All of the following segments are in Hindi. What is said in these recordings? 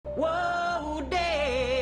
Whoa, day.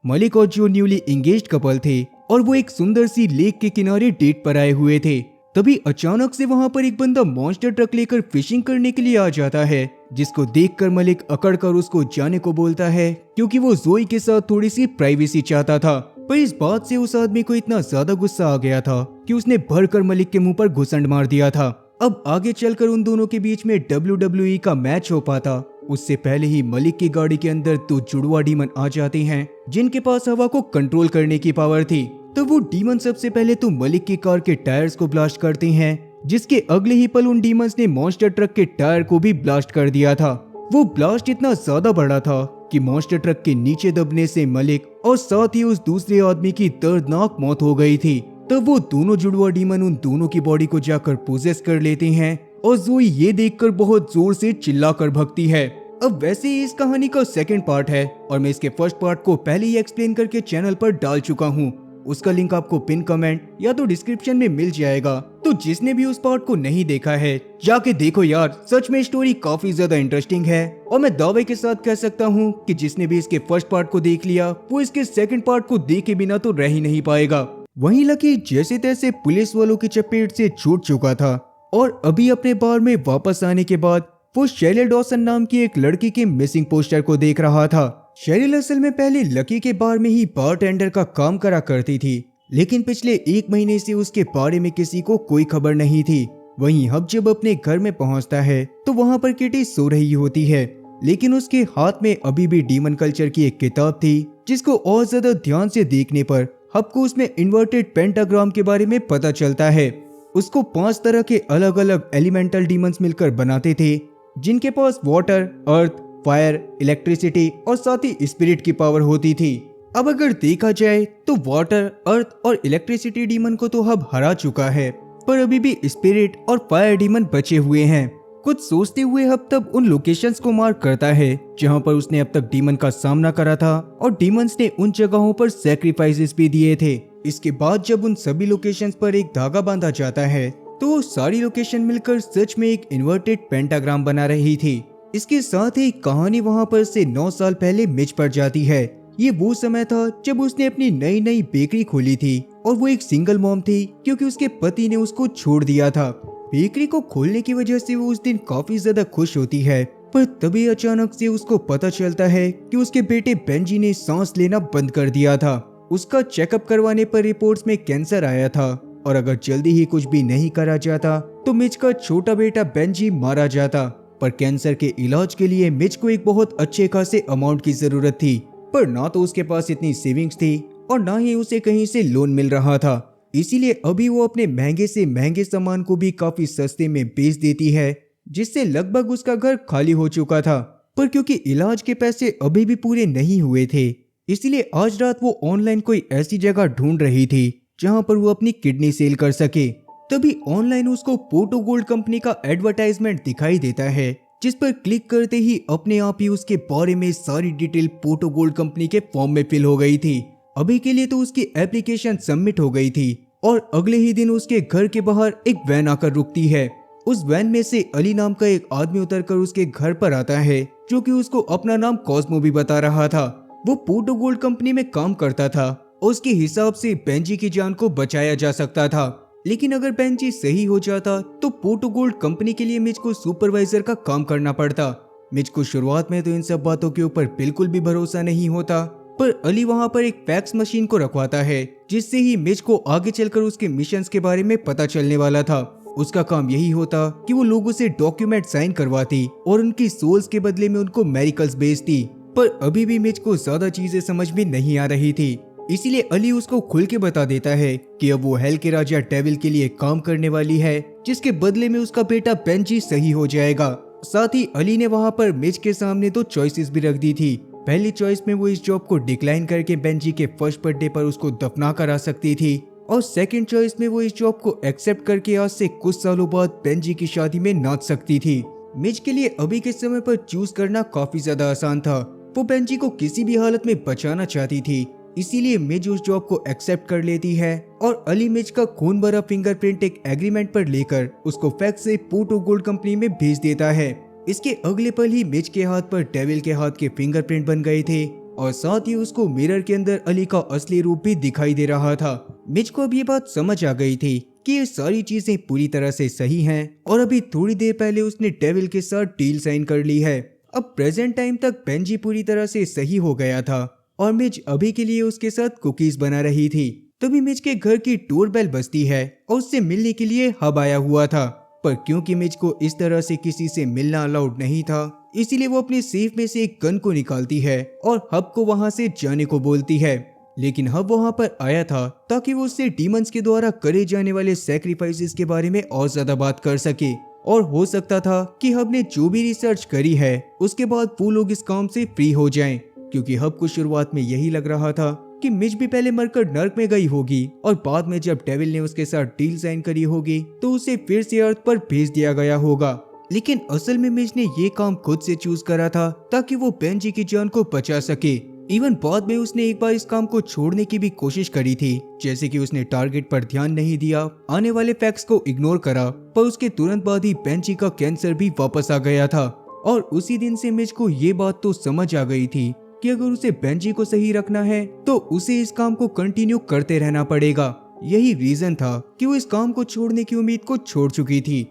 मलिक और जो न्यूली एंगेज्ड कपल थे और वो एक सुंदर सी लेक के किनारे डेट पर आए हुए थे। तभी अचानक से वहां पर एक बंदा मॉन्स्टर ट्रक लेकर फिशिंग करने के लिए आ जाता है, जिसको देखकर मलिक अकड़ कर उसको जाने को बोलता है, क्योंकि वो जोई के साथ थोड़ी सी प्राइवेसी चाहता था। पर इस बात से उस आदमी को इतना ज्यादा गुस्सा आ गया था कि उसने भरकर मलिक के मुंह पर घुसंड मार दिया था। अब आगे चलकर उन दोनों के बीच में WWE का मैच हो पाता, उससे पहले ही मलिक की गाड़ी के अंदर दो जुड़वा डीमन आ जाते हैं, जिनके पास हवा को कंट्रोल करने की पावर थी। तो वो डीमन सबसे पहले तो मलिक की कार के टायर्स को ब्लास्ट करते हैं, जिसके अगले ही पल उन डीमंस ने मॉन्स्टर ट्रक के टायर को भी ब्लास्ट कर दिया था। वो ब्लास्ट इतना ज्यादा बड़ा था कि मॉन्स्टर ट्रक के नीचे दबने से मलिक और साथ ही उस दूसरे आदमी की दर्दनाक मौत हो गई थी। तब वो दोनों जुड़वा डीमन उन दोनों की बॉडी को जाकर पोजेस कर लेते हैं और जोई ये देखकर बहुत जोर से चिल्लाकर भगती है। अब वैसे ही इस कहानी का सेकंड पार्ट है और मैं इसके फर्स्ट पार्ट को पहले ही एक्सप्लेन करके चैनल पर डाल चुका हूँ। उसका लिंक आपको पिन कमेंट या तो डिस्क्रिप्शन में मिल जाएगा। तो जिसने भी उस पार्ट को नहीं देखा है जाके देखो यार, सच में स्टोरी काफी ज्यादा इंटरेस्टिंग है। और मैं दावे के साथ कह सकता हूँ कि जिसने भी इसके फर्स्ट पार्ट को देख लिया वो इसके सेकंड पार्ट को देखे बिना तो रह ही नहीं पाएगा। वहीं लकी जैसे तैसे पुलिस वालों की चपेट से छूट चुका था और अभी अपने बार में वापस आने के बाद वो शेरिल डॉसन नाम की एक लड़की के मिसिंग पोस्टर को देख रहा था। शेरिल असल में पहले लकी के बार में ही बारटेंडर का काम करा करती थी, लेकिन पिछले 1 महीने से उसके बारे में किसी को कोई खबर नहीं थी। वहीं हब जब अपने घर में पहुंचता है तो वहां पर किटी सो रही होती है, लेकिन उसके हाथ में अभी भी डीमन कल्चर की एक किताब थी, जिसको और ज्यादा ध्यान से देखने पर हब को उसमें इन्वर्टेड पेंटाग्राम के बारे में पता चलता है। उसको 5 तरह के अलग अलग एलिमेंटल डीमंस मिलकर बनाते थे, जिनके पास वाटर, अर्थ, फायर, इलेक्ट्रिसिटी और साथ ही स्पिरिट की पावर होती थी। अब अगर देखा जाए तो वाटर, अर्थ और इलेक्ट्रिसिटी डीमन को तो हब हरा चुका है, पर अभी भी स्पिरिट और फायर डीमन बचे हुए हैं। कुछ सोचते हुए हब तब उन लोकेशंस को मार्क करता है जहां पर उसने अब तक डीमन का सामना करा था, और डीमंस ने उन जगहों पर सैक्रिफाइसेस भी दिए थे। इसके बाद जब उन सभी लोकेशंस पर एक धागा बांधा जाता है तो सारी लोकेशन मिलकर सच में एक इन्वर्टेड पेंटाग्राम बना रही थी। इसके साथ ही कहानी वहां पर से 9 साल पहले मिच पर जाती है। ये वो समय था जब उसने अपनी नई नई बेकरी खोली थी और वो एक सिंगल मॉम थी, क्योंकि उसके पति ने उसको छोड़ दिया था। बेकरी को खोलने की वजह से वो उस दिन काफी ज्यादा खुश होती है, पर तभी अचानक से उसको पता चलता है कि उसके बेटे बेंजी ने सांस लेना बंद कर दिया था। उसका चेकअप करवाने पर रिपोर्ट्स में कैंसर आया था और अगर जल्दी ही कुछ भी नहीं करा जाता तो मिच का छोटा बेटा बेंजी मारा जाता। पर कैंसर के इलाज के लिए मिच को एक बहुत अच्छे खासे अमाउंट की जरूरत थी, पर ना तो उसके पास इतनी सेविंग्स थी और ना ही उसे कहीं से लोन मिल रहा था। इसीलिए अभी वो अपने महंगे से महंगे सामान को भी काफी सस्ते में बेच देती है, जिससे लगभग उसका घर खाली हो चुका था। पर क्योंकि इलाज के पैसे अभी भी पूरे नहीं हुए थे, इसलिए आज रात वो ऑनलाइन कोई ऐसी जगह ढूंढ रही थी जहां पर वो अपनी किडनी सेल कर सके। तभी ऑनलाइन उसको पोटो गोल्ड कंपनी का एडवर्टाइजमेंट दिखाई देता है, जिस पर क्लिक करते ही अपने आप ही उसके बारे में सारी डिटेल पोटो गोल्ड कंपनी के फॉर्म में फिल हो गई थी। अभी के लिए तो उसकी एप्लीकेशन सबमिट हो गई थी और अगले ही दिन उसके घर के बाहर एक वैन आकर रुकती है। उस वैन में से अली नाम का एक आदमी उतरकर उसके घर पर आता है, जो कि उसको अपना नाम कॉस्मो भी बता रहा था। वो पोटो गोल्ड कंपनी में काम करता था और उसके हिसाब से बेंजी की जान को बचाया जा सकता था, लेकिन अगर बेंजी सही हो जाता तो पोटो गोल्ड कंपनी के लिए मिच को सुपरवाइजर का काम करना पड़ता। मिच को शुरुआत में तो इन सब बातों के ऊपर बिल्कुल भी भरोसा नहीं होता, पर अली वहां पर एक फैक्स मशीन को रखवाता है, जिससे ही मिच को आगे चलकर उसके मिशंस के बारे में पता चलने वाला था। उसका काम यही होता कि वो लोगों से डॉक्यूमेंट साइन करवाती और उनकी सोल्स के बदले में उनको मेरिकल्स बेचती। पर अभी भी मिच को ज्यादा चीजें समझ में नहीं आ रही थी, इसीलिए अली उसको खुल के बता देता है कि अब वो हेल के राजा डेविल के लिए काम करने वाली है, जिसके बदले में उसका बेटा बेंजी सही हो जाएगा। साथ ही अली ने वहां पर मिच के सामने 2 चॉइसेस भी रख दी थी। पहली चॉइस में वो इस जॉब को डिक्लाइन करके बेंजी के फर्स्ट बर्थडे पर उसको दफना करा सकती थी, और सेकंड चॉइस में वो इस जॉब को एक्सेप्ट करके आज से कुछ सालों बाद बेंजी की शादी में नाच सकती थी। मिच के लिए अभी के समय पर चूज करना काफी ज्यादा आसान था। वो बेंजी को किसी भी हालत में बचाना चाहती थी, इसीलिए मिज उस जॉब को एक्सेप्ट कर लेती है और अली मिज का खून भरा फिंगरप्रिंट एक एग्रीमेंट पर लेकर उसको फैक्स से पोर्टो गोल्ड कंपनी में भेज देता है। इसके अगले पल ही मिज के हाथ पर डेविल के हाथ के फिंगरप्रिंट बन गए थे और साथ ही उसको मिरर के अंदर अली का असली रूप भी दिखाई दे रहा था। मिज को अब ये बात समझ आ गई थी कि ये सारी चीजें पूरी तरह से सही हैं और अभी थोड़ी देर पहले उसने डेविल के साथ डील साइन कर ली है। अब प्रेजेंट टाइम तक बेंजी पूरी तरह से सही हो गया था और मिज अभी के लिए उसके साथ कुकीज बना रही थी। तभी मिज के घर की डोर बेल बजती है और उससे मिलने के लिए हब आया हुआ था, पर क्योंकि मिज को इस तरह से किसी से मिलना अलाउड नहीं था, इसीलिए वो अपने सेफ में से एक गन को निकालती है और हब को वहां से जाने को बोलती है। लेकिन हब वहां पर आया था ताकि वो उससे डीमंस के द्वारा करे जाने वाले सैक्रिफाइसेस के बारे में और ज्यादा बात कर सके और हो सकता था कि हब ने जो भी रिसर्च करी है उसके बाद वो लोग इस काम से फ्री हो जाएं, क्योंकि हब को शुरुआत में यही लग रहा था कि मिज भी पहले मरकर नर्क में गई होगी और बाद में जब डेविल ने उसके साथ डील साइन करी होगी तो उसे फिर से अर्थ पर भेज दिया गया होगा। लेकिन असल में मिज ने ये काम खुद से चूज करा था ताकि वो बेंजी की जान को बचा सके। इवन बाद में उसने एक बार इस काम को छोड़ने की भी कोशिश करी थी, जैसे कि उसने टारगेट पर ध्यान नहीं दिया, आने वाले फैक्ट्स को इग्नोर करा, पर उसके तुरंत बाद ही बेंजी का कैंसर भी वापस आ गया था। और उसी दिन से मिज को ये बात तो समझ आ गई थी कि अगर उसे बेंजी को सही रखना है तो उसे इस काम को कंटिन्यू करते रहना पड़ेगा। यही रीजन था कि वो इस काम को छोड़ने की उम्मीद को छोड़ चुकी थी।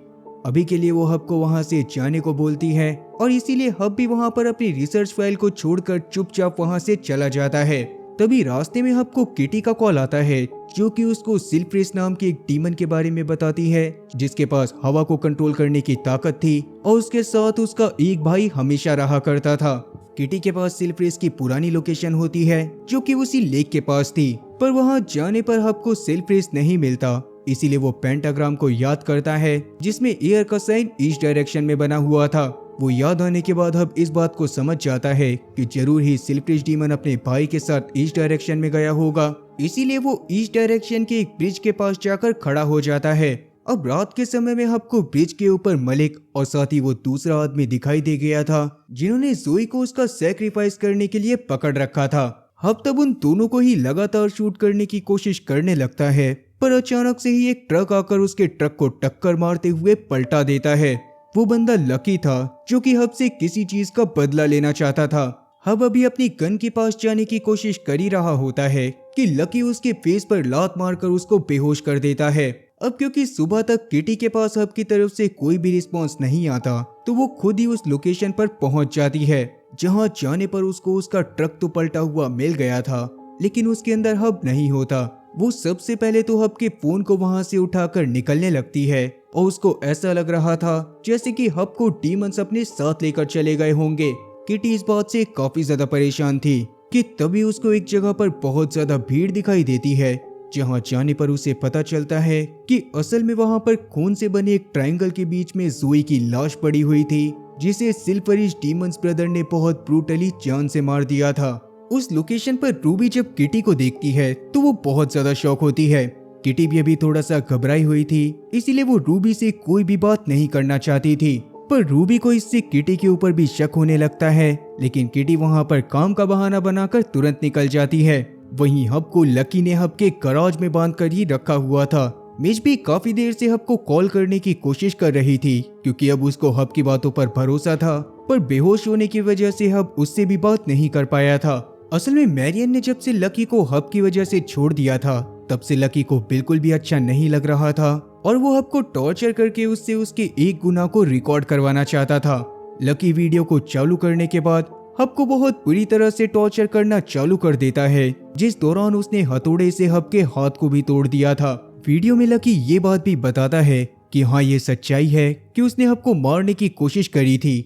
अभी के लिए वो हब को वहां से जाने को बोलती है और इसीलिए हब भी वहां पर अपनी रिसर्च फाइल को छोड़कर चुपचाप वहां से चला जाता है। तभी रास्ते में हब को किटी का कॉल आता है, जो कि उसको सिल्फ्रेस नाम के एक डीमन के बारे में बताती है जिसके पास हवा को कंट्रोल करने की ताकत थी और उसके साथ उसका एक भाई हमेशा रहा करता था। किटी के पास सिल्फ्रेस की पुरानी लोकेशन होती है जो कि उसी लेक के पास थी, पर वहां जाने पर हब को सिल्फ्रेस नहीं मिलता। इसीलिए वो पेंटाग्राम को याद करता है जिसमें एयर का साइन ईस्ट डायरेक्शन में बना हुआ था। वो याद आने के बाद हब इस बात को समझ जाता है कि जरूर ही सिल्फ्रेस डीमन अपने भाई के साथ ईस्ट डायरेक्शन में गया होगा। इसीलिए वो ईस्ट डायरेक्शन के एक ब्रिज के पास जाकर खड़ा हो जाता है। अब रात के समय में हब को ब्रिज के ऊपर मलिक और साथ ही वो दूसरा आदमी दिखाई दे गया था जिन्होंने जोई को उसका सैक्रिफाइस करने के लिए पकड़ रखा था। हब तब उन दोनों को ही लगातार शूट करने की कोशिश करने लगता है, पर अचानक से ही एक ट्रक आकर उसके ट्रक को टक्कर मारते हुए पलटा देता है। वो बंदा लकी था जो कि हब से किसी चीज का बदला लेना चाहता था। हब अभी अपनी गन के पास जाने की कोशिश कर ही रहा होता है कि लकी उसके फेस पर लात मारकर उसको बेहोश कर देता है। अब क्योंकि सुबह तक किटी के पास हब की तरफ से कोई भी रिस्पॉन्स नहीं आता तो वो खुद ही उस लोकेशन पर पहुंच जाती है जहां जाने पर उसको उसका ट्रक तो पलटा हुआ मिल गया था, लेकिन उसके अंदर हब नहीं होता। वो सबसे पहले तो हब के फोन को वहां से उठाकर निकलने लगती है और उसको ऐसा लग रहा था जैसे कि हब को डीमंस अपने साथ लेकर चले गए होंगे। किटी इस बात से काफी ज्यादा परेशान थी कि तभी उसको एक जगह पर बहुत ज्यादा भीड़ दिखाई देती है, जहां जाने पर उसे पता चलता है कि असल में वहां पर खून से बने एक ट्रायंगल के बीच में जोई की लाश पड़ी हुई थी जिसे सिल्फरिश डीमंस ब्रदर ने बहुत ब्रूटली जान से मार दिया था। उस लोकेशन पर रूबी जब किटी को देखती है तो वो बहुत ज्यादा शॉक होती है। किटी भी अभी थोड़ा सा घबराई हुई थी, इसीलिए वो रूबी से कोई भी बात नहीं करना चाहती थी, पर रूबी को इससे किटी के ऊपर भी शक होने लगता है। लेकिन किटी वहां पर काम का बहाना बनाकर तुरंत निकल जाती है। वहीं हब को लकी ने हब के गराज में बांधकर ही रखा हुआ था। मिज भी काफी देर से हब को कॉल करने की कोशिश कर रही थी क्योंकि अब उसको हब की बातों पर भरोसा था, पर बेहोश होने की वजह से हब उससे भी बात नहीं कर पाया था। असल में मैरियन ने जब से लकी को हब की वजह से छोड़ दिया था तब से लकी को बिल्कुल भी अच्छा नहीं लग रहा था और वो हब को टॉर्चर करके उससे उसके एक गुनाह को रिकॉर्ड करवाना चाहता था। लकी वीडियो को चालू करने के बाद हब को बहुत बुरी तरह से टॉर्चर करना चालू कर देता है, जिस दौरान उसने हथौड़े से हब के हाथ को भी तोड़ दिया था। वीडियो में लकी ये बात भी बताता है कि हाँ ये सच्चाई है कि उसने हब को मारने की कोशिश करी थी,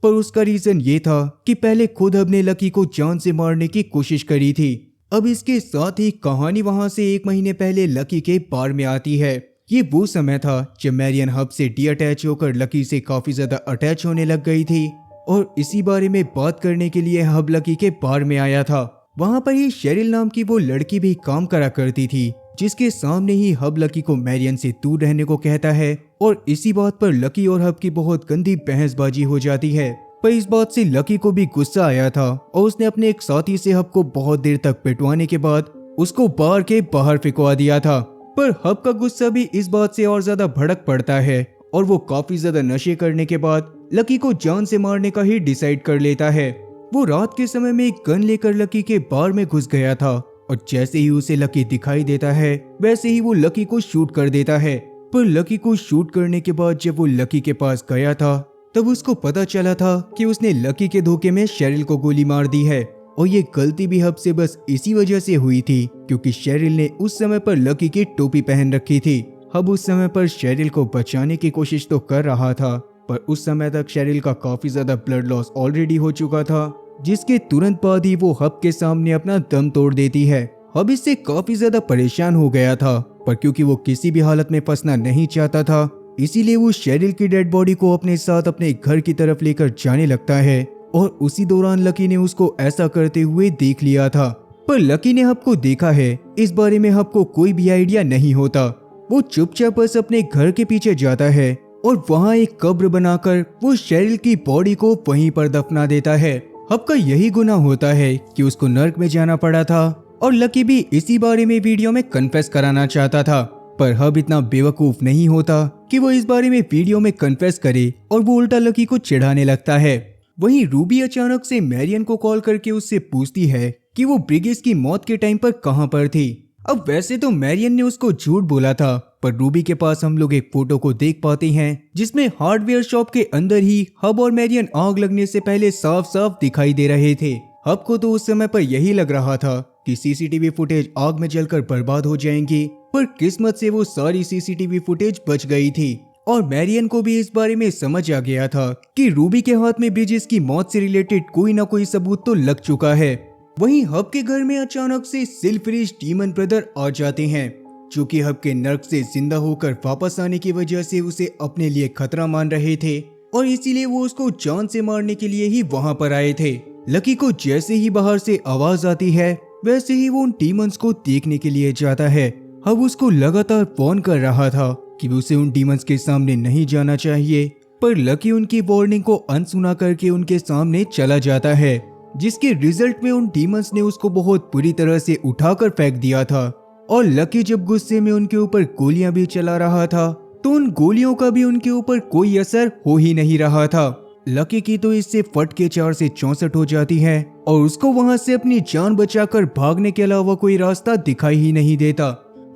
पर उसका रीजन ये था कि पहले खुद हब ने लकी को जान से मारने की कोशिश करी थी। अब इसके साथ ही कहानी वहां से 1 महीने पहले लकी के बार में आती है। ये वो समय था जब मैरियन हब से डी अटैच होकर लकी से काफी ज्यादा अटैच होने लग गई थी और इसी बारे में बात करने के लिए हब लकी के बार में आया था। वहां पर ही शेरिल नाम की वो लड़की भी काम करा करती थी, जिसके सामने ही हब लकी को मैरियन से दूर रहने को कहता है और इसी बात पर लकी और हब की बहुत गंदी बहसबाजी हो जाती है। पर इस बात से लकी को भी गुस्सा आया था और उसने अपने एक साथी से हब को बहुत देर तक पिटवाने के बाद उसको बार के बाहर फेंकवा दिया था। पर हब का गुस्सा भी इस बात से और ज्यादा भड़क पड़ता है और वो काफी ज्यादा नशे करने के बाद लकी को जान से मारने का ही डिसाइड कर लेता है। वो रात के समय में एक गन लेकर लकी के बार में घुस गया था और जैसे ही उसे लकी दिखाई देता है वैसे ही वो लकी को शूट कर देता है। पर लकी को शूट करने के बाद जब वो लकी के पास गया था तब उसको पता चला था कि उसने लकी के धोखे में शेरिल को गोली मार दी है और ये गलती भी हब से बस इसी वजह से हुई थी क्योंकि शेरिल ने उस समय पर लकी की टोपी पहन रखी थी। हब उस समय पर शेरिल को बचाने की कोशिश तो कर रहा था पर उस समय तक शेरिल का काफी ज्यादा ब्लड लॉस ऑलरेडी हो चुका था, जिसके तुरंत बाद ही वो हब के सामने अपना दम तोड़ देती है। हब इससे काफी ज्यादा परेशान हो गया था पर क्योंकि वो किसी भी हालत में फंसना नहीं चाहता था इसीलिए वो शेरिल की डेड बॉडी को अपने साथ अपने घर की तरफ लेकर जाने लगता है और उसी दौरान लकी ने उसको ऐसा करते हुए देख लिया था। पर लकी ने हब को देखा है, इस बारे में हब को कोई भी आइडिया नहीं होता। वो चुपचाप बस अपने घर के पीछे जाता है और वहाँ एक कब्र बनाकर वो शेरिल की बॉडी को वहीं पर दफना देता है। हब का यही गुनाह होता है कि उसको नर्क में जाना पड़ा था और लकी भी इसी बारे में वीडियो में कन्फेस कराना चाहता था। पर हब इतना बेवकूफ नहीं होता कि वो इस बारे में वीडियो में कन्फेस करे और वो उल्टा लकी को चिढ़ाने लगता है। वहीं रूबी अचानक से मैरियन को कॉल करके उससे पूछती है कि वो ब्रिगिस की मौत के टाइम पर कहां पर थी। अब वैसे तो मैरियन ने उसको झूठ बोला था पर रूबी के पास हम लोग एक फोटो को देख पाते हैं जिसमें हार्डवेयर शॉप के अंदर ही हब और मैरियन आग लगने से पहले साफ साफ दिखाई दे रहे थे। हब को तो उस समय पर यही लग रहा था कि सीसीटीवी फुटेज आग में जलकर बर्बाद हो जाएंगी, पर किस्मत से वो सारी सीसीटीवी फुटेज बच गई थी। और मैरियन को भी इस बारे में समझ आ गया था कि रूबी के हाथ में ब्रिजिस की मौत से रिलेटेड कोई ना कोई सबूत तो लग चुका है। वहीं हब के घर में अचानक से सिल्फ्रिज डीमन ब्रदर आ जाते हैं जो कि हब के नर्क से जिंदा होकर वापस आने की वजह से उसे अपने लिए खतरा मान रहे थे और इसीलिए वो उसको जान से मारने के लिए ही वहां पर आए थे। लकी को जैसे ही बाहर से आवाज आती है वैसे ही वो उन डीमंस को देखने के लिए जाता है। हब उसको लगातार फोन कर रहा था कि उसे उन डीमंस के सामने नहीं जाना चाहिए, पर लकी उनकी वार्निंग को अनसुना करके उनके सामने चला जाता है, जिसके रिजल्ट में उन डीमंस ने उसको बहुत बुरी तरह से उठाकर फेंक दिया था। और लकी जब गुस्से में उनके ऊपर गोलियां भी चला रहा था तो उन गोलियों का भी उनके ऊपर कोई असर हो ही नहीं रहा था। लकी की तो इससे फट के 4 से 64 हो जाती है और उसको वहां से अपनी जान बचाकर भागने के अलावा कोई रास्ता दिखाई ही नहीं देता।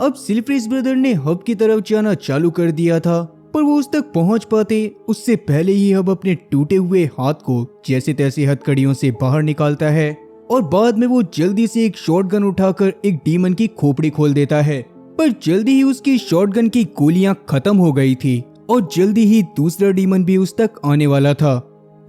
अब सिल्फ्रिज ब्रदर ने हब की तरफ जाना चालू कर दिया था पर वो उस तक पहुंच पाते उससे पहले ही हब अपने टूटे हुए हाथ को जैसे तैसे हथकड़ियों से बाहर निकालता है और बाद में वो जल्दी से एक शॉटगन उठाकर एक डीमन की खोपड़ी खोल देता है। पर जल्दी ही उसकी शॉटगन की गोलियां खत्म हो गई थी और जल्दी ही दूसरा डीमन भी उस तक आने वाला था।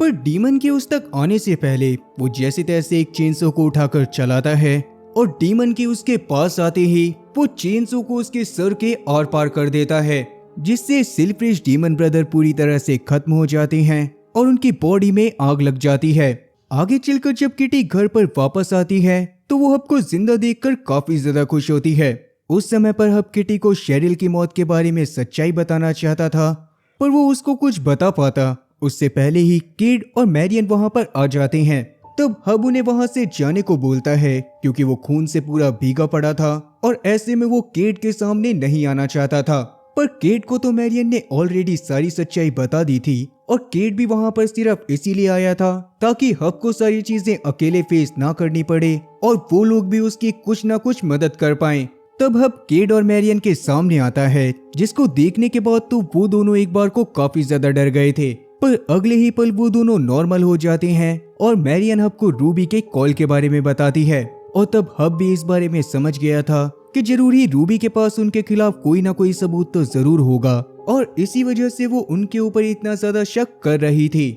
पर डीमन के उस तक आने से पहले वो जैसे तैसे एक चेनसो को उठाकर चलाता है और डीमन के उसके पास आते ही वो चेनसो को उसके सर के आर पार कर देता है, जिससे सिल्फ्रिज डीमन ब्रदर पूरी तरह से खत्म हो जाते हैं और उनकी बॉडी में आग लग जाती है। आगे चलकर जब किटी घर पर वापस आती है तो वो हब को जिंदा देखकर काफी ज्यादा खुश होती है। उस समय पर हब किटी को शेरिल की मौत के बारे में सच्चाई बताना चाहता था पर वो उसको कुछ बता पाता उससे पहले ही किड और मैरियन वहां पर आ जाते हैं। तब हब उन्हें वहां से जाने को बोलता है क्योंकि वो खून से पूरा भीगा पड़ा था और ऐसे में वो केट के सामने नहीं आना चाहता था। पर केट को तो मैरियन ने ऑलरेडी सारी सच्चाई बता दी थी और केट भी वहां पर सिर्फ इसीलिए आया था ताकि हब को सारी चीजें अकेले फेस ना करनी पड़े और वो लोग भी उसकी कुछ ना कुछ मदद कर पाएं। तब हब केट और मैरियन के सामने आता है, जिसको देखने के बाद तो वो दोनों एक बार को काफी ज्यादा डर गए थे, पर अगले ही पल वो दोनों नॉर्मल हो जाते हैं और मैरियन हब को रूबी के कॉल के बारे में बताती है। और तब हब भी इस बारे में समझ गया था कि जरूर ही रूबी के पास उनके खिलाफ कोई ना कोई सबूत तो जरूर होगा और इसी वजह से वो उनके ऊपर इतना ज्यादा शक कर रही थी।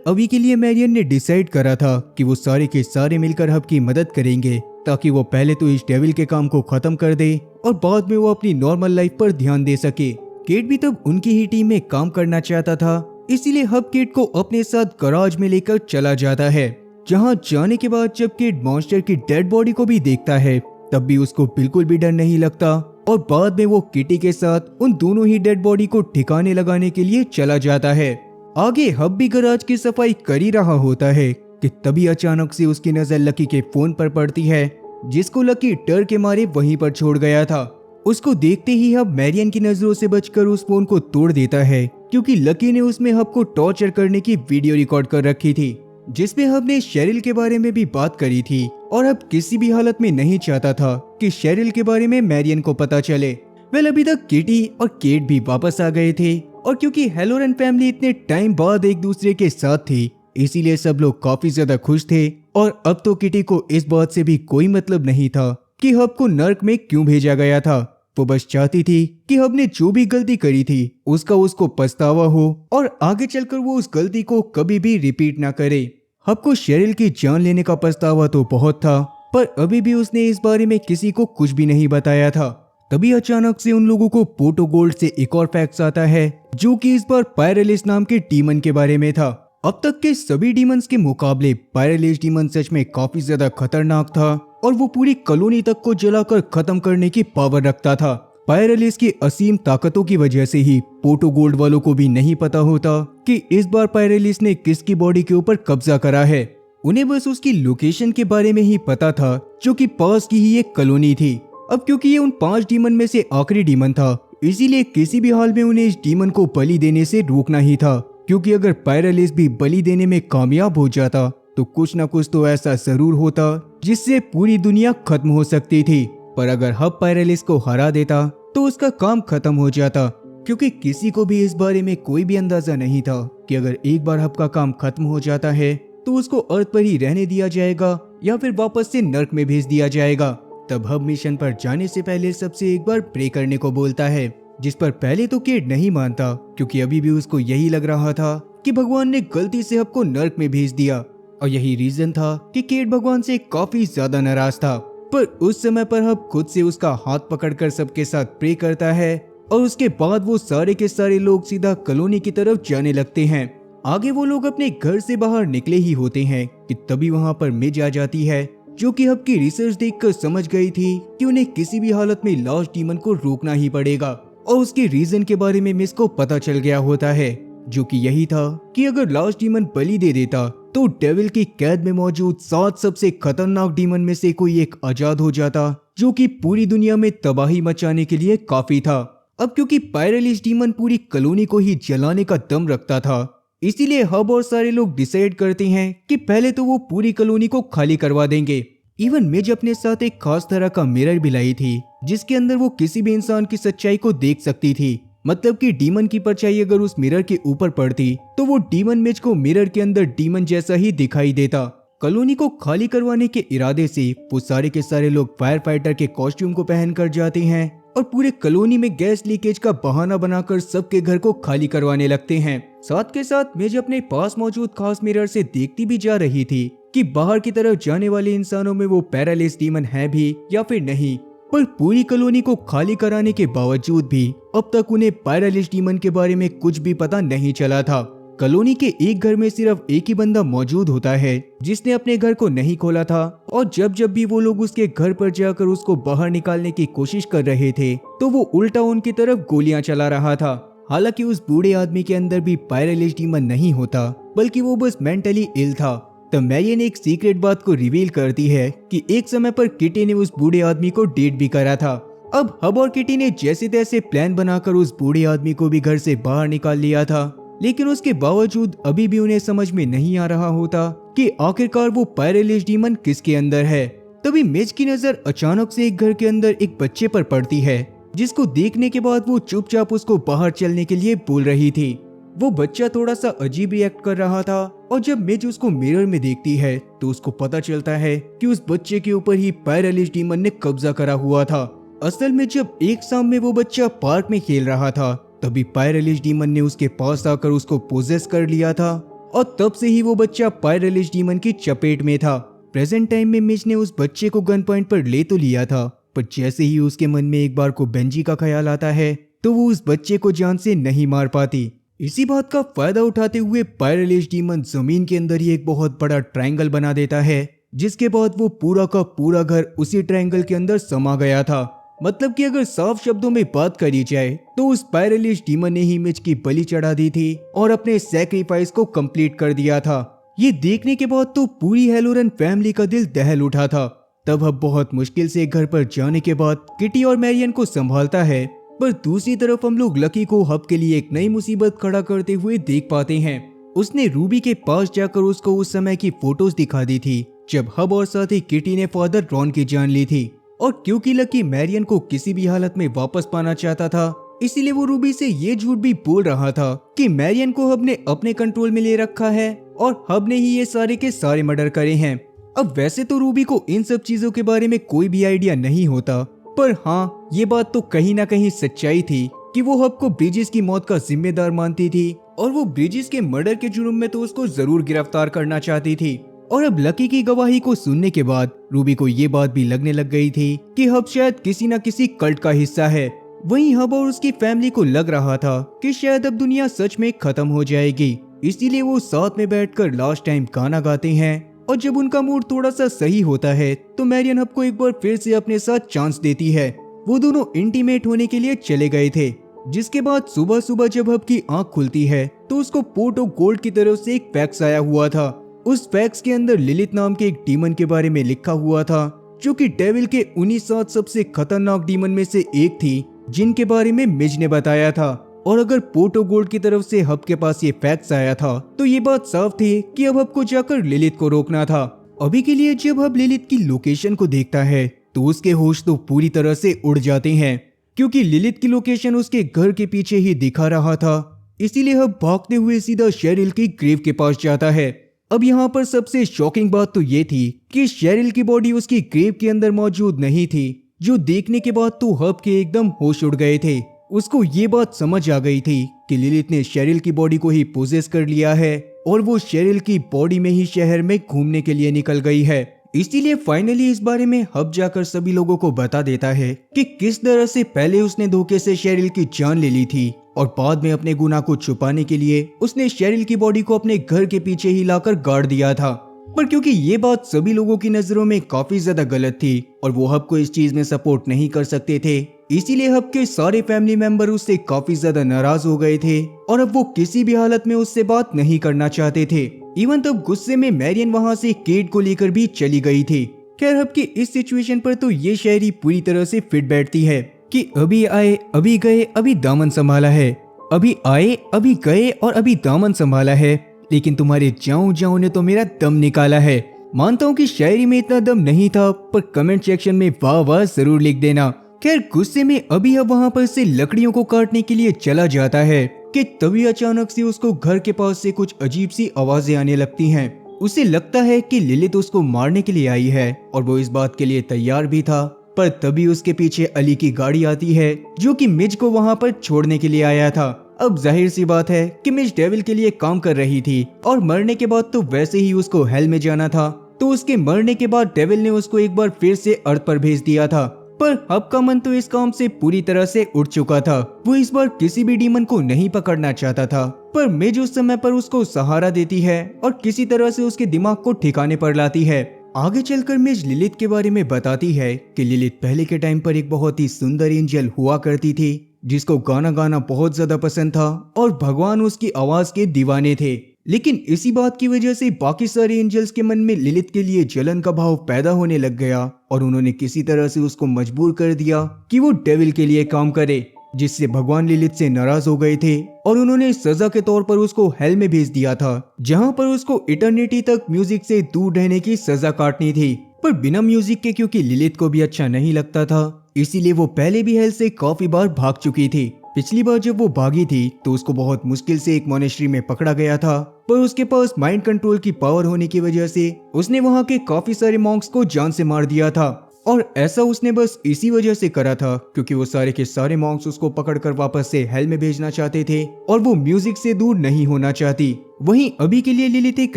अभी के लिए मैरियन ने डिसाइड करा था कि वो सारे के सारे मिलकर हब की मदद करेंगे ताकि वो पहले तो इस डेविल के काम को खत्म कर दे और बाद में वो अपनी नॉर्मल लाइफ पर ध्यान दे सके। केट भी तब उनकी ही टीम में काम करना चाहता था, इसीलिए हब केट को अपने साथ गराज में लेकर चला जाता है, जहां जाने के बाद जब केट मॉन्स्टर की डेड बॉडी को भी देखता है तब भी उसको बिल्कुल भी डर नहीं लगता और बाद में वो किटी के साथ उन दोनों ही डेड बॉडी को ठिकाने लगाने के लिए चला जाता है। आगे हब भी गराज की सफाई कर ही रहा होता है कि तभी अचानक से उसकी नजर लकी के फोन पर पड़ती है, जिसको लकी डर के मारे वहीं पर छोड़ गया था। उसको देखते ही हब मैरियन की नजरों से बचकर उस फोन को तोड़ देता है, क्योंकि लकी ने उसमें हब को टॉर्चर करने की वीडियो रिकॉर्ड कर रखी थी, जिसमें हब ने शेरिल के बारे में भी बात करी थी और हब किसी भी हालत में नहीं चाहता था कि शेरिल के बारे में मैरियन को पता चले। अभी तक किटी और केट भी वापस आ गए थे और क्योंकि हेलोरन फैमिली इतने टाइम बाद एक दूसरे के साथ थी, इसीलिए सब लोग काफी ज्यादा खुश थे। और अब तो किटी को इस बात से भी कोई मतलब नहीं था कि हब को नर्क में क्यों भेजा गया था। वो बस चाहती थी कि हब ने जो भी गलती करी थी उसका उसको पछतावा हो और आगे चलकर वो उस गलती को कभी भी रिपीट ना करे। हब को शेरिल की जान लेने का पछतावा तो बहुत था, पर अभी भी उसने इस बारे में किसी को कुछ भी नहीं बताया था। तभी अचानक से उन लोगों को पोटो गोल्ड से एक और फैक्स आता है, जो कि इस बार पायरेलिस नाम के डीमन के बारे में था। अब तक के सभी डीमंस के मुकाबले पायरेलिस डीमन सच में काफी ज्यादा खतरनाक था और वो पूरी कॉलोनी तक को जलाकर खत्म करने की पावर रखता था। पायरेलिस की असीम ताकतों की वजह से ही पोटो गोल्ड वालों को भी नहीं पता होता कि इस बार पायरेलिस ने किसकी बॉडी के ऊपर कब्जा करा है। उन्हें बस उसकी लोकेशन के बारे में ही पता था, जो कि पास की ही एक कॉलोनी थी। अब क्योंकि ये उन 5 डीमन में से आखिरी डीमन था, इसीलिए किसी भी हाल में उन्हें इस डीमन को बलि देने से रोकना ही था, क्योंकि अगर पायरेलिस भी बलि देने में कामयाब हो जाता तो कुछ ना कुछ तो ऐसा जरूर होता जिससे पूरी दुनिया खत्म हो सकती थी। पर अगर हब पायरेलिस को हरा देता तो उसका काम खत्म हो जाता, क्योंकि किसी को भी इस बारे में कोई भी अंदाजा नहीं था कि अगर एक बार हब का काम खत्म हो जाता है तो उसको अर्थ पर ही रहने दिया जाएगा या फिर वापस से नर्क में भेज दिया जाएगा। तब हब मिशन पर जाने से पहले सबसे एक बार प्रे करने को बोलता है, जिस पर पहले तो केट नहीं मानता, क्योंकि अभी भी उसको यही लग रहा था कि भगवान ने गलती से हब को नर्क में भेज दिया। और यही रीजन था कि केट भगवान से काफी ज्यादा नाराज था। पर उस समय पर हब खुद से उसका हाथ पकड़कर सबके साथ प्रे करता है और उसके बाद वो सारे के सारे लोग सीधा कॉलोनी की तरफ जाने लगते हैं। आगे वो लोग अपने घर से बाहर निकले ही होते हैं कि तभी वहाँ पर मिज आ जाती है, जो कि हब की रिसर्च देखकर समझ गई थी कि उन्हें किसी भी हालत में लास्ट डीमन को रोकना ही पड़ेगा। और उसके रीजन के बारे में मिस को पता चल गया होता है, जो कि यही था कि अगर लास्ट डीमन बलि दे देता तो डेविल की कैद में मौजूद 7 सबसे खतरनाक डीमन में से कोई एक आजाद हो जाता, जो कि पूरी दुनिया में तबाही मचाने के लिए काफी था। अब क्योंकि पायरेलिस डीमन पूरी कॉलोनी को ही जलाने का दम रखता था, इसीलिए हब और सारे लोग डिसाइड करते हैं कि पहले तो वो पूरी कॉलोनी को खाली करवा देंगे। इवन मिज अपने साथ एक खास तरह का मिरर भी लाई थी, जिसके अंदर वो किसी भी इंसान की सच्चाई को देख सकती थी। मतलब कि डीमन की परछाई अगर उस मिरर के ऊपर पड़ती तो वो डीमन मिज को मिरर के अंदर डीमन जैसा ही दिखाई देता। कॉलोनी को खाली करवाने के इरादे से वो सारे के सारे लोग फायर फाइटर के कॉस्ट्यूम को पहन कर जाते हैं और पूरे कॉलोनी में गैस लीकेज का बहाना बनाकर सबके घर को खाली करवाने लगते हैं। साथ के साथ मिज अपने पास मौजूद खास मिरर से देखती भी जा रही थी कि बाहर की तरफ जाने वाले इंसानों में वो पैरालिस डीमन है भी या फिर नहीं। पर पूरी कॉलोनी को खाली कराने के बावजूद भी अब तक उन्हें पैरालिस डीमन के बारे में कुछ भी पता नहीं चला था। कॉलोनी के एक घर में सिर्फ एक ही बंदा मौजूद होता है जिसने अपने घर को नहीं खोला था, और जब जब भी वो लोग उसके घर पर जाकर उसको बाहर निकालने की कोशिश कर रहे थे तो वो उल्टा उनकी तरफ गोलियां चला रहा था। हालांकि उस बूढ़े आदमी के अंदर भी पैरालिस डीमन नहीं होता, बल्कि वो बस मेंटली इल था। तब मैरियन एक सीक्रेट बात को रिवील करती है कि एक समय पर किटी ने उस बूढ़े आदमी को डेट भी करा था। अब हब और किटी ने जैसे तैसे प्लान बनाकर उस बूढ़े आदमी को भी घर से बाहर निकाल लिया था, लेकिन उसके बावजूद अभी भी उन्हें समझ में नहीं आ रहा होता कि आखिरकार वो पैरालिस डीमन किसके अंदर है। तभी मिज की नजर अचानक से एक घर के अंदर एक बच्चे पर पड़ती है, जिसको देखने के बाद वो चुपचाप उसको बाहर चलने के लिए बोल रही थी। वो बच्चा थोड़ा सा अजीब रिएक्ट कर रहा था और जब मिज उसको मिरर में देखती है तो उसको पता चलता है कि उस बच्चे के ऊपर ही पैरालिस डीमन ने कब्जा करा हुआ था। असल में जब एक शाम में वो बच्चा पार्क में खेल रहा था तभी पैरालिस डीमन ने उसके पास आकर उसको पोजेस कर लिया था और तब से ही वो बच्चा पैरालिस डीमन की चपेट में था। प्रेजेंट टाइम में मिज ने उस बच्चे को गन पॉइंट पर ले तो लिया था, पर जैसे ही उसके मन में एक बार को बेंजी का ख्याल आता है तो वो उस बच्चे को जान से नहीं मार पाती। इसी बात का फायदा उठाते हुए पैरालिस डीमन जमीन के अंदर ही एक बहुत बड़ा ट्रायंगल बना देता है, जिसके बाद वो पूरा का पूरा घर उसी ट्रायंगल के अंदर समा गया था। मतलब कि अगर साफ शब्दों में बात करी जाए तो उस स्पाइरलिश डीमन ने ही मिज की बलि चढ़ा दी थी और अपने सैक्रिफाइस को कंप्लीट कर दिया था। ये देखने के बाद तो पूरी हेलोरन फैमिली का दिल दहल उठा था। तब हब बहुत मुश्किल से घर पर जाने के बाद किटी और मैरियन को संभालता है, पर दूसरी तरफ हम लोग लकी को हब के लिए एक नई मुसीबत खड़ा करते हुए देख पाते हैं। उसने रूबी के पास जाकर उसको उस समय की फोटोज दिखा दी थी जब हब और साथ ही किटी ने फादर रॉन की जान ली थी, और क्योंकि लकी मैरियन को किसी भी हालत में वापस पाना चाहता था, इसीलिए वो रूबी से ये झूठ भी बोल रहा था कि मैरियन को हब ने अपने कंट्रोल में ले रखा है और हब ने ही ये सारे के सारे मर्डर करे हैं। अब वैसे तो रूबी को इन सब चीजों के बारे में कोई भी आइडिया नहीं होता, पर हाँ ये बात तो कहीं ना कहीं सच्चाई थी कि वो हब को ब्रिजेस की मौत का जिम्मेदार मानती थी और वो ब्रिजेस के मर्डर के जुर्म में तो उसको जरूर गिरफ्तार करना चाहती थी। और अब लकी की गवाही को सुनने के बाद रूबी को ये बात भी लगने लग गई थी कि हब शायद किसी न किसी कल्ट का हिस्सा है। वहीं हब और उसकी फैमिली को लग रहा था कि शायद अब दुनिया सच में खत्म हो जाएगी, इसीलिए वो साथ में बैठकर लास्ट टाइम गाना गाते हैं। और जब उनका मूड थोड़ा सा सही होता है तो मैरियन हब को एक बार फिर से अपने साथ चांस देती है। वो दोनों इंटीमेट होने के लिए चले गए थे, जिसके बाद सुबह सुबह जब हब की आंख खुलती है तो उसको पोर्ट ऑफ गोल्ड की तरफ से एक फैक्स आया हुआ था। उस फैक्स के अंदर लिलिथ नाम के एक डीमन के बारे में लिखा हुआ था, जो कि डेविल के 19 सबसे खतरनाक डीमन में से एक थी जिनके बारे में मिज ने बताया था। और अगर पोर्ट ऑफ गोल्ड की तरफ से हब के पास ये फैक्स आया था तो ये बात साफ थी कि अब हब को जाकर लिलिथ को रोकना था। अभी के लिए जब हब लिलिथ की लोकेशन को देखता है तो उसके होश तो पूरी तरह से उड़ जाते हैं, क्योंकि लिलिथ की लोकेशन उसके घर के पीछे ही दिखा रहा था। इसीलिए हब भागते हुए सीधा शेरिल की ग्रेव के पास जाता है। अब यहाँ पर सबसे शॉकिंग बात तो ये थी कि शेरिल की बॉडी उसकी ग्रेव के अंदर मौजूद नहीं थी, जो देखने के बाद तो हब के एकदम होश उड़ गए थे। उसको ये बात समझ आ गई थी कि लिलिथ ने शेरिल की बॉडी को ही पोजेस कर लिया है और वो शेरिल की बॉडी में ही शहर में घूमने के लिए निकल गई है। इसीलिए फाइनली इस बारे में हब जाकर सभी लोगों को बता देता है कि किस तरह से पहले उसने धोखे से शेरिल की जान ले ली थी और बाद में अपने गुनाह को छुपाने के लिए उसने शेरिल की बॉडी को अपने घर के पीछे ही लाकर गाड़ दिया था। पर क्योंकि ये बात सभी लोगों की नजरों में काफी ज्यादा गलत थी और वो हब को इस चीज में सपोर्ट नहीं कर सकते थे, इसीलिए हब के सारे फैमिली मेंबर उससे काफी ज्यादा नाराज हो गए थे और अब वो किसी भी हालत में उससे बात नहीं करना चाहते थे। इवन तब गुस्से में मैरियन वहां से केट को लेकर भी चली गई थी। खैर हब की इस सिचुएशन पर तो ये शायरी पूरी तरह से फिट बैठती है कि अभी आए अभी गए अभी दामन संभाला है, अभी आए अभी गए और अभी दामन संभाला है, लेकिन तुम्हारे जाऊं जाऊं ने तो मेरा दम निकाला है। मानता हूँ कि शायरी में इतना दम नहीं था, पर कमेंट सेक्शन में वाह वाह जरूर लिख देना। खैर गुस्से में अभी अब वहाँ पर से लकड़ियों को काटने के लिए चला जाता है कि तभी अचानक से उसको घर के पास से कुछ अजीब सी आवाजें आने लगती हैं। उसे लगता है कि लिलिथ उसको मारने के लिए आई है और वो इस बात के लिए तैयार भी था, पर तभी उसके पीछे अली की गाड़ी आती है जो कि मिज को वहाँ पर छोड़ने के लिए आया था। अब जाहिर सी बात है कि मिज डेविल के लिए काम कर रही थी और मरने के बाद तो वैसे ही उसको हेल में जाना था, तो उसके मरने के बाद डेविल ने उसको एक बार फिर से अर्थ पर भेज दिया था। पर हब का मन तो इस काम से पूरी तरह से उठ चुका था। वो इस बार किसी भी डीमन को नहीं पकड़ना चाहता था, पर मिज उस समय पर उसको सहारा देती है और किसी तरह से उसके दिमाग को ठिकाने पर लाती है। आगे चलकर मिज लिलिथ के बारे में बताती है कि लिलिथ पहले के टाइम पर एक बहुत ही सुंदर एंजल हुआ करती थी जिसको गाना गाना बहुत ज्यादा पसंद था और भगवान उसकी आवाज के दीवाने थे। लेकिन इसी बात की वजह से बाकी सारे एंजल्स के मन में लिलिथ के लिए जलन का भाव पैदा होने लग गया और उन्होंने किसी तरह से उसको मजबूर कर दिया कि वो डेविल के लिए काम करे, जिससे भगवान लिलिथ से नाराज हो गए थे और उन्होंने सजा के तौर पर उसको हेल में भेज दिया था, जहां पर उसको इटर्निटी तक म्यूजिक से दूर रहने की सजा काटनी थी। पर बिना म्यूजिक के क्योंकि लिलिथ को भी अच्छा नहीं लगता था, इसीलिए वो पहले भी हेल से काफी बार भाग चुकी थी। पिछली बार जब वो भागी थी तो उसको बहुत मुश्किल से एक मोनेस्ट्री में पकड़ा गया था, पर उसके पास माइंड कंट्रोल की पावर होने की वजह से उसने वहां के काफी सारे मॉन्क्स को जान से मार दिया था। और ऐसा उसने बस इसी वजह से करा था क्योंकि वो सारे के सारे मॉन्क्स उसको पकड़कर वापस से हेल में भेजना चाहते थे और वो म्यूजिक से दूर नहीं होना चाहती। वहीं अभी के लिए लिलिथ एक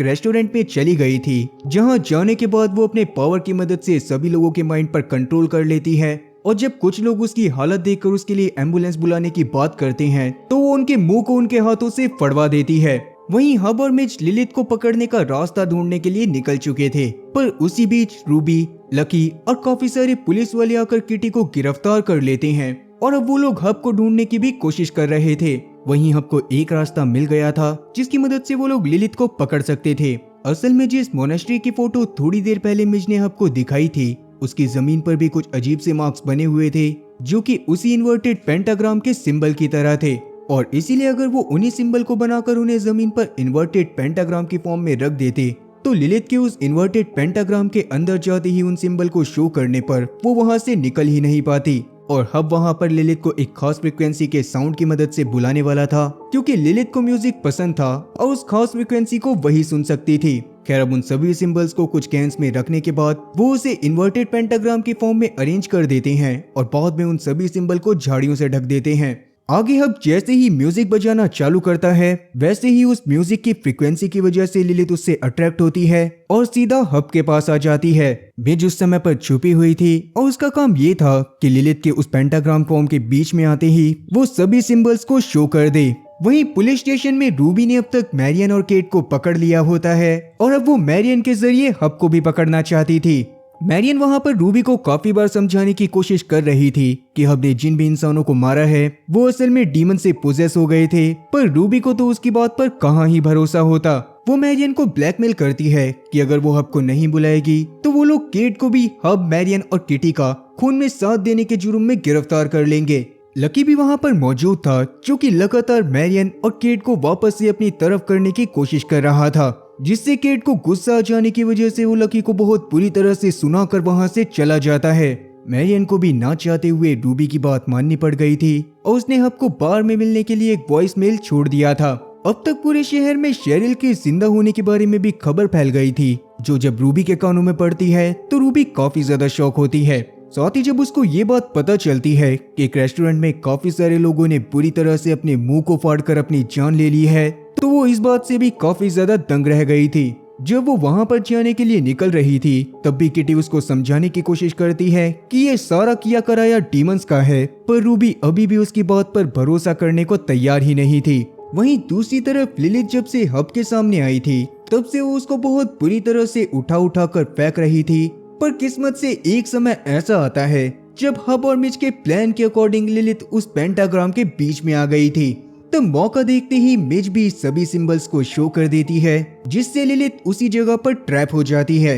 रेस्टोरेंट में चली गई थी, जहां जाने के बाद वो अपने पावर की मदद से सभी लोगों के माइंड पर कंट्रोल कर लेती है। और जब कुछ लोग उसकी हालत देखकर उसके लिए एम्बुलेंस बुलाने की बात करते हैं तो वो उनके मुंह को उनके हाथों से फड़वा देती है। वहीं हब और मिच लिलिथ को पकड़ने का रास्ता ढूंढने के लिए निकल चुके थे, पर उसी बीच रूबी, लकी और काफी सारे पुलिस वाले आकर किटी को गिरफ्तार कर लेते हैं और अब वो लोग हब को ढूंढने की भी कोशिश कर रहे थे। वहीं हब को एक रास्ता मिल गया था जिसकी मदद से वो लोग लिलिथ को पकड़ सकते थे। असल में जिस मोनेस्ट्री की फोटो थोड़ी देर पहले मिच ने हब को दिखाई थी, उसकी जमीन पर भी कुछ अजीब से मार्क्स बने हुए थे जो कि उसी इन्वर्टेड पेंटाग्राम के सिंबल की तरह थे, और इसीलिए अगर वो उन्हीं सिंबल को बनाकर उन्हें जमीन पर इन्वर्टेड पेंटाग्राम की फॉर्म में रख देते तो लिलिथ के उस इन्वर्टेड पेंटाग्राम के अंदर जाते ही उन सिंबल को शो करने पर वो वहां से निकल ही नहीं पाती। और हब वहां पर लिलिथ को एक खास फ्रीक्वेंसी के साउंड की मदद से बुलाने वाला था, क्योंकि लिलिथ को म्यूजिक पसंद था और उस खास फ्रीक्वेंसी को वही सुन सकती थी। खैर अब उन सभी सिंबल्स को कुछ कैन्स में रखने के बाद वो उसे इन्वर्टेड पेंटाग्राम की फॉर्म में अरेंज कर देते हैं और बाद में उन सभी सिंबल को झाड़ियों से ढक देते हैं। आगे हब जैसे ही म्यूजिक बजाना चालू करता है वैसे ही उस म्यूजिक की फ्रीक्वेंसी की वजह से लिलिथ उससे अट्रैक्ट होती है और सीधा हब के पास आ जाती है। मिच उस समय पर छुपी हुई थी और उसका काम ये था कि लिलिथ के उस पेंटाग्राम फॉर्म के बीच में आते ही वो सभी सिंबल्स को शो कर दे। वहीं पुलिस स्टेशन में रूबी ने अब तक मैरियन और केट को पकड़ लिया होता है और अब वो मैरियन के जरिए हब को भी पकड़ना चाहती थी। मैरियन वहां पर रूबी को काफी बार समझाने की कोशिश कर रही थी कि हब ने जिन भी इंसानों को मारा है वो असल में डीमन से पोजेस हो गए थे, पर रूबी को तो उसकी बात पर कहाँ ही भरोसा होता। वो मैरियन को ब्लैकमेल करती है कि अगर वो हब को नहीं बुलाएगी तो वो लोग केट को भी हब, मैरियन और किटी का खून में साथ देने के जुर्म में गिरफ्तार कर लेंगे। लकी भी वहां पर मौजूद था जो कि लगातार मैरियन और केट को वापस से अपनी तरफ करने की कोशिश कर रहा था, जिससे केट को गुस्सा आ जाने की वजह से वो लकी को बहुत बुरी तरह से सुनाकर वहां से चला जाता है। मैरियन को भी ना चाहते हुए रूबी की बात माननी पड़ गई थी और उसने हब को बार में मिलने के लिए एक वॉइस मेल छोड़ दिया था। अब तक पूरे शहर में शेरिल के जिंदा होने के बारे में भी खबर फैल गई थी, जो जब रूबी के कानों में पड़ती है तो रूबी काफी ज्यादा शॉक होती है। साथ ही जब उसको ये बात पता चलती है कि एक रेस्टोरेंट में काफी सारे लोगों ने बुरी तरह से अपने मुंह को फाड़कर अपनी जान ले ली है, तो वो इस बात से भी काफी ज्यादा दंग रह गई थी। जब वो वहां पर जाने के लिए निकल रही थी तब भी किटी उसको समझाने की कोशिश करती है कि ये सारा किया कराया डीमंस का है, पर रूबी अभी भी उसकी बात पर भरोसा करने को तैयार ही नहीं थी। वहीं दूसरी तरफ लिलिथ जब से हब के सामने आई थी तब से वो उसको बहुत बुरी तरह से उठा कर फेंक रही थी, पर किस्मत से एक समय ऐसा आता है जब हब और मिच के प्लान के अकॉर्डिंग लिलिथ उस पेंटाग्राम के बीच में आ गई थी। तब मौका देखते ही मिच भी सभी सिंबल्स को शो कर देती है, जिससे लिलिथ उसी जगह पर ट्रैप हो जाती है।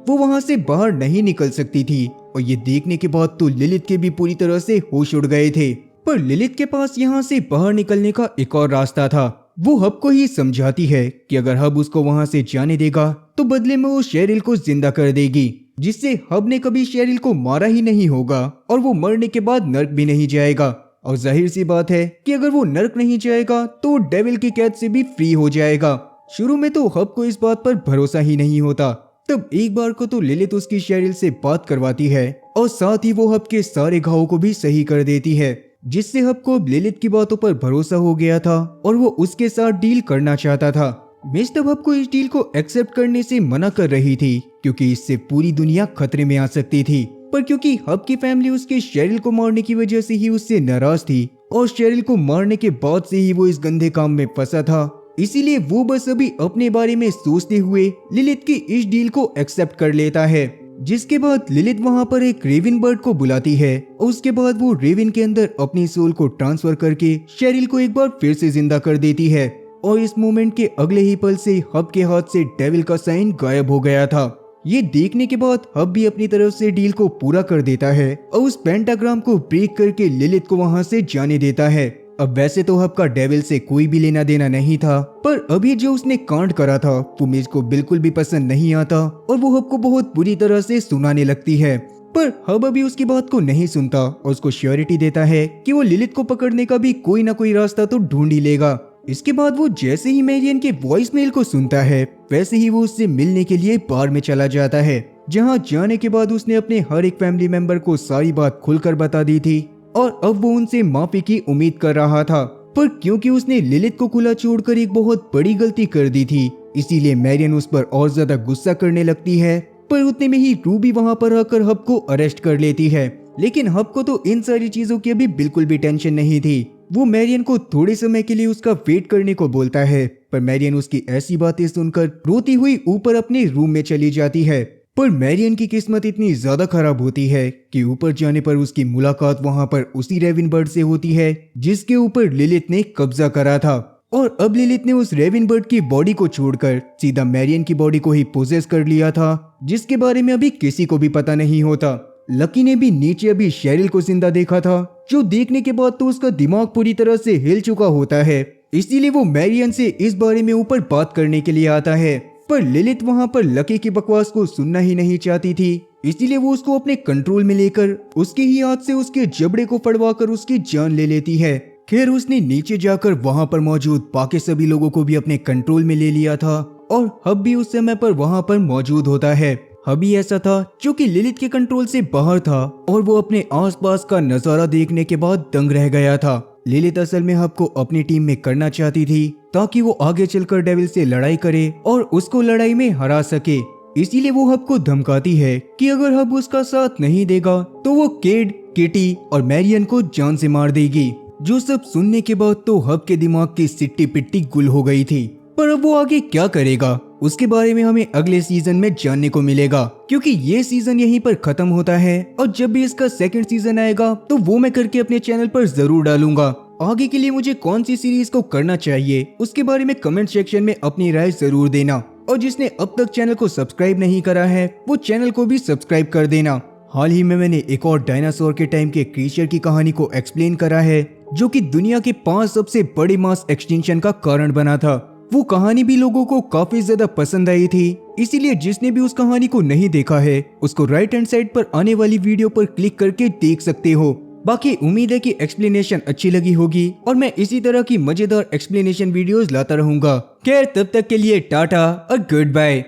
वो वहां से बाहर नहीं निकल सकती थी और ये देखने के बाद तो लिलिथ के भी पूरी तरह से होश उड़ गए थे। पर लिलिथ के पास यहाँ से बाहर निकलने का एक और रास्ता था। वो हब को ही समझाती है कि अगर हब उसको वहां से जाने देगा तो बदले में वो शेरिल को जिंदा कर देगी, जिससे हब ने कभी शेरिल को मारा ही नहीं होगा और वो मरने के बाद नर्क भी नहीं जाएगा। और जाहिर सी बात है कि अगर वो नर्क नहीं जाएगा तो वो डेविल की कैद से भी फ्री हो जाएगा। शुरू में तो हब को इस बात पर भरोसा ही नहीं होता। तब एक बार को तो लिलिथ उसकी शेरिल से बात करवाती है और साथ ही वो हब के सारे घावों को भी सही कर देती है, जिससे हब को लिलिथ की बातों पर भरोसा हो गया था और वो उसके साथ डील करना चाहता था। मिस तब हब को इस डील को एक्सेप्ट करने से मना कर रही थी क्योंकि इससे पूरी दुनिया खतरे में आ सकती थी, पर क्योंकि हब की फैमिली उसके शेरिल को मारने की वजह से ही उससे नाराज थी और शेरिल को मारने के बाद से ही वो इस गंदे काम में फंसा था, इसीलिए वो बस अभी अपने बारे में सोचते हुए लिलिथ की इस डील को एक्सेप्ट कर लेता है। जिसके बाद लिलिथ वहां पर एक रेविन बर्ड को बुलाती है और उसके बाद वो रेविन के अंदर अपनी सोल को ट्रांसफर करके शेरिल को एक बार फिर से जिंदा कर देती है और इस मोमेंट के अगले ही पल से हब के हाथ से डेविल का साइन गायब हो गया था। ये देखने के बाद हब भी अपनी तरफ से डील को पूरा कर देता है और उस पेंटाग्राम को ब्रेक करके लिलिथ को वहां से जाने देता है। अब वैसे तो हब का डेविल से कोई भी लेना देना नहीं था, पर अभी जो उसने कांड करा था वो मिच को बिल्कुल भी पसंद नहीं आता और वो हब को बहुत बुरी तरह से सुनाने लगती है। पर हब अभी उसकी बात को नहीं सुनता और उसको श्योरिटी देता है कि वो लिलिथ को पकड़ने का भी कोई ना कोई रास्ता तो ढूंढ ही लेगा। इसके बाद वो जैसे ही मैरियन के वॉइस मेल को सुनता है वैसे ही वो उससे मिलने के लिए बार में चला जाता है, जहां जाने के बाद उसने अपने हर एक फैमिली मेंबर को सारी बात खुलकर बता दी थी और अब वो उनसे माफी की उम्मीद कर रहा था। पर क्योंकि उसने लिलिथ को खुला छोड़कर एक बहुत बड़ी गलती कर दी थी, इसीलिए मैरियन उस पर और ज्यादा गुस्सा करने लगती है। पर उतने में ही रूबी वहां पर आकर हब को अरेस्ट कर लेती है, लेकिन हब को तो इन सारी चीजों की अभी बिल्कुल भी टेंशन नहीं थी। वो मैरियन को थोड़े समय के लिए उसका वेट करने को बोलता है, पर मैरियन उसकी ऐसी बातें सुनकर रोती हुई ऊपर अपने रूम में चली जाती है। पर मैरियन की किस्मत इतनी ज्यादा खराब होती है कि ऊपर जाने पर उसकी मुलाकात वहां पर उसी रेविन बर्ड से होती है जिसके ऊपर लिलिथ ने कब्जा करा था। और अब लिलिथ ने उस रेविन बर्ड की बॉडी को छोड़कर सीधा मैरियन की बॉडी को ही पोजेस कर लिया था, जिसके बारे में अभी किसी को भी पता नहीं होता। लकी ने भी नीचे अभी शेरिल को जिंदा देखा था, जो देखने के बाद तो उसका दिमाग पूरी तरह से हिल चुका होता है। इसीलिए वो मैरियन से इस बारे में ऊपर बात करने के लिए आता है। पर लिलिथ वहां पर लकी की बकवास को सुनना ही नहीं चाहती थी, इसीलिए वो उसको अपने कंट्रोल में लेकर उसके ही हाथ से उसके जबड़े को पड़वाकर उसकी जान ले लेती है। खैर उसने नीचे जाकर वहां पर मौजूद बाकी सभी लोगों को भी अपने कंट्रोल में ले लिया था और हब भी उस समय पर वहां पर मौजूद होता है। हबी ऐसा था जो कि लिलिथ के कंट्रोल से बाहर था और वो अपने आसपास का नजारा देखने के बाद दंग रह गया था। लिलिथ असल में हब को अपनी टीम में करना चाहती थी ताकि वो आगे चलकर डेविल से लड़ाई करे और उसको लड़ाई में हरा सके। इसीलिए वो हब को धमकाती है कि अगर हब उसका साथ नहीं देगा तो वो केड, किटी और मैरियन को जान से मार देगी। जो सब सुनने के बाद तो हब के दिमाग की सिट्टी पिट्टी गुल हो गई थी। पर अब वो आगे क्या करेगा उसके बारे में हमें अगले सीजन में जानने को मिलेगा, क्योंकि ये सीजन यहीं पर खत्म होता है और जब भी इसका सेकंड सीजन आएगा तो वो मैं करके अपने चैनल पर जरूर डालूंगा। आगे के लिए मुझे कौन सी सीरीज को करना चाहिए उसके बारे में कमेंट सेक्शन में अपनी राय जरूर देना, और जिसने अब तक चैनल को सब्सक्राइब नहीं करा है वो चैनल को भी सब्सक्राइब कर देना। हाल ही में मैंने एक और डायनासोर के टाइम के क्रीचर की कहानी को एक्सप्लेन करा है, जो कि दुनिया के 5 सबसे बड़े मास एक्सटिंक्शन का कारण बना था। वो कहानी भी लोगों को काफी ज्यादा पसंद आई थी, इसीलिए जिसने भी उस कहानी को नहीं देखा है उसको राइट हैंड साइड पर आने वाली वीडियो पर क्लिक करके देख सकते हो। बाकी उम्मीद है कि एक्सप्लेनेशन अच्छी लगी होगी और मैं इसी तरह की मजेदार एक्सप्लेनेशन वीडियोस लाता रहूंगा। खैर तब तक के लिए टाटा और गुड बाय।